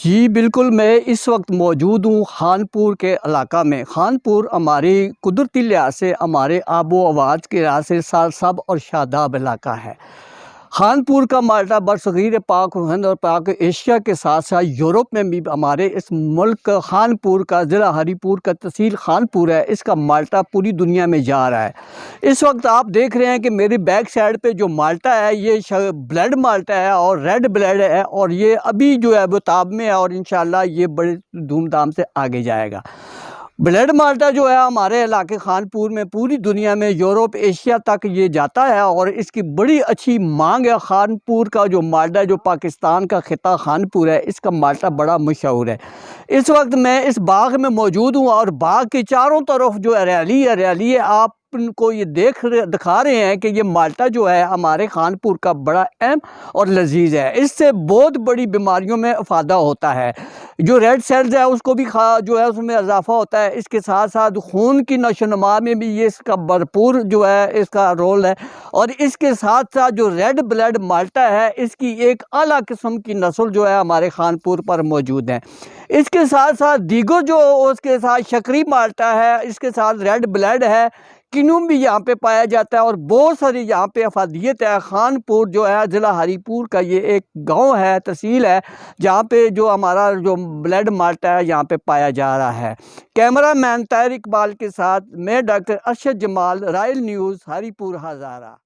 जी, बिल्कुल, मैं इस वक्त मौजूद हूँ खानपुर के इलाका में। खानपुर हमारी कुदरती लिहाज से, हमारे आबो-हवाज के लिहाज से सरसब्ज़ और शादाब इलाका है। खानपुर का माल्टा बरसग़ीर पाक व हिंद और पाक एशिया के साथ-साथ यूरोप में भी हमारे इस मुल्क खानपुर का ज़िला हरीपुर का तहसील खानपुर है, इसका माल्टा पूरी दुनिया में जा रहा है। इस वक्त आप देख रहे हैं कि मेरी बैक साइड पे जो माल्टा है ये ब्लेड माल्टा है और रेड ब्लेड है, और ये अभी जो है वो ताब में है और इंशाल्लाह ये बड़े धूमधाम से आगे जाएगा। ब्लेड माल्टा जो है हमारे इलाके खानपुर में पूरी दुनिया में, यूरोप एशिया तक ये जाता है और इसकी बड़ी अच्छी मांग है। खानपुर का जो माल्टा, जो पाकिस्तान का खिता खानपुर है, इसका माल्टा बड़ा मशहूर है। इस वक्त मैं इस बाग में मौजूद हूँ और बाग के चारों तरफ जो हरियाली है आप को ये दिखा रहे हैं कि ये माल्टा जो है हमारे खानपुर का बड़ा अहम और लजीज है। इससे बहुत बड़ी बीमारियों में फ़ायदा होता है। जो रेड सेल्स है उसको भी जो है उसमें इजाफा होता है। इसके साथ साथ खून की नशोनुमा में भी ये इसका भरपूर जो है इसका रोल है। और इसके साथ साथ जो रेड ब्लड माल्टा है, इसकी एक आला किस्म की नस्ल जो है हमारे खानपुर पर मौजूद है। इसके साथ साथ दीगर जो उसके साथ शकरी माल्टा है, इसके साथ रेड ब्लड है, किन्नू भी यहाँ पे पाया जाता है और बहुत सारी यहाँ पे अफादियत है। खानपुर जो है ज़िला हरीपुर का ये एक गांव है, तहसील है, जहाँ पे जो हमारा जो ब्लेड माल्टा है यहाँ पे पाया जा रहा है। कैमरा मैन ताहिर इकबाल के साथ मैं doctor Arshad Jamal, royal news, Haripur हज़ारा।